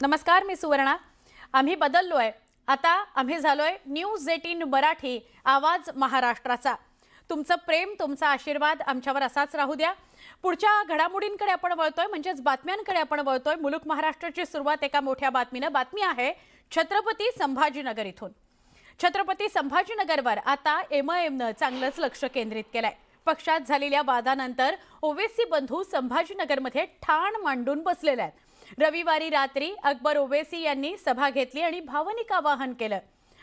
नमस्कार, मी सुवर्णा। आम्ही बदललोय। आता आम्ही झालोय न्यूज 18 मराठी, आवाज महाराष्ट्राचा। तुमचं प्रेम, तुमचा आशीर्वाद आमच्यावर असाच राहू द्या। पुढच्या घडामोडींकडे आपण वळतोय, म्हणजेच बातम्यांकडे आपण वळतोय। मुलुक महाराष्ट्राची सुरुवात एका मोठ्या बातमीने। बातमी आहे छत्रपती संभाजीनगर इथून। छत्रपती संभाजीनगरवर आता एमआयएमनं चांगलंच लक्ष केंद्रित केलंय। पक्षात झालेल्या वादानंतर ओवेसी बंधू संभाजीनगरमध्ये ठाण मांडून बसलेले आहेत। रविवारी रात्री अकबर ओवेसी यांनी सभा घेतली आणि भावनिक आवाहन केलं।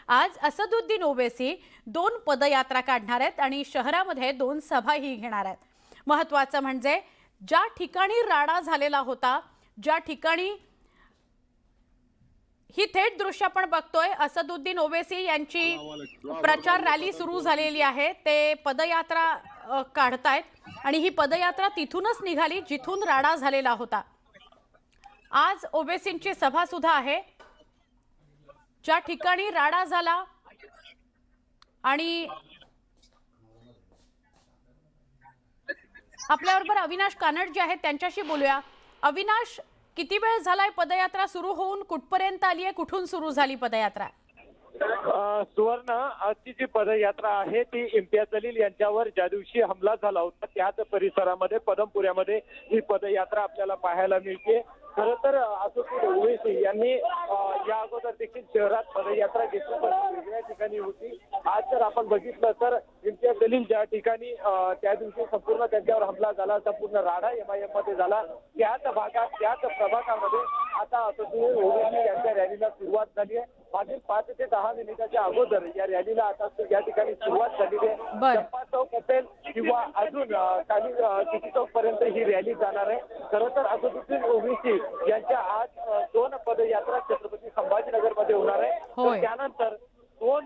आज असदुद्दीन ओवेसी 2 पदयात्रा काढणार आहेत आणि शहरामध्ये 2 सभाही घेणार आहेत। महत्त्वाचं म्हणजे ज्या ठिकाणी राडा झालेला होता, ज्या ठिकाणी ही थेट दृश्य आपण बघतोय, असदुद्दीन ओवेसी यांची प्रचार रॅली सुरू झालेली आहे। ते पदयात्रा काढतायत आणि ही पदयात्रा तिथूनच निघाली जिथून राडा झालेला होता। आज ओवेसींची सभा सुद्धा आहे ज्या ठिकाणी राडा झाला। आणि आपल्याबरोबर अविनाश कानड जे आहेत त्यांच्याशी बोलूया। अविनाश, किती वेळ झालाय पदयात्रा सुरू होऊन, कुठपर्यंत आली आहे, कुठून सुरू झाली पदयात्रा? सुवर्ण, आजची जी पदयात्रा आहे ती इम्तियाज जलील यांच्यावर ज्या दिवशी हमला झाला होता त्याच परिसरामध्ये पदमपुऱ्यामध्ये ही पदयात्रा आपल्याला पाहायला मिळते। खरं तर असदुद्दीन ओवेसी यांनी या अगोदर देखील शहरात पदयात्रा घेतली, पण वेगळ्या ठिकाणी होती। आज जर आपण बघितलं तर इम्तियाज जलील ज्या ठिकाणी त्या दिवशी संपूर्ण त्यांच्यावर हमला झाला, संपूर्ण राडा एमआयएम मध्ये झाला, त्याच भागात त्याच प्रभागामध्ये आता असदुद्दीन ओवेसी यांच्या रॅलीला सुरुवात झाली आहे। मागील 5 ते 10 मिनिटाच्या अगोदर या रॅलीला आता या ठिकाणी सुरुवात झालेली आहे। चंपा चौक असेल किंवा अजून खाली सिटी चौक पर्यंत ही रॅली जाणार आहे। खरं तर असदुद्दीन ओवेसी यांच्या आज 2 पदयात्रा छत्रपती संभाजीनगर मध्ये होणार आहे। त्यानंतर 2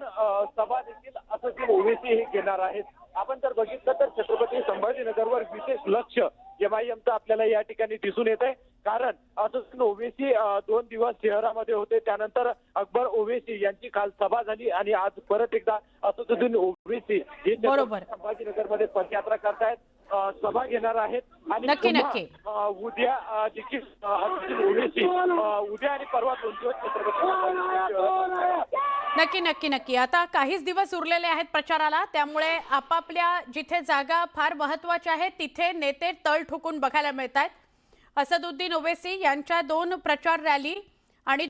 सभा देखील असदुद्दीन ओवेसी हे घेणार आहेत। आपण जर बघितलं तर छत्रपती संभाजीनगरवर विशेष लक्ष एमआयएमचं आपल्याला या ठिकाणी दिसून येत आहे। कारण असदुद्दीन ओवेसी 2 दिवस शहरामध्ये होते, त्यानंतर अकबर ओवेसी यांची काल सभा झाली आणि आज परत एकदा असदुद्दीन ओवेसी हे संभाजीनगरमध्ये पदयात्रा करतायत, सभा घेणार आहेत। आणि उद्या देखील असदुद्दीन ओवेसी उद्या आणि परवा 2 दिवस छत्रपती नक्की आता काहीच दिवस उरलेले आहेत प्रचाराला, त्यामुळे आपापल्या जिथे जागा फार महत्त्वाच्या आहेत तिथे नेते तळ ठोकून बघायला मिळतात। असदुद्दीन ओवेसी यांच्या 2 प्रचार रॅली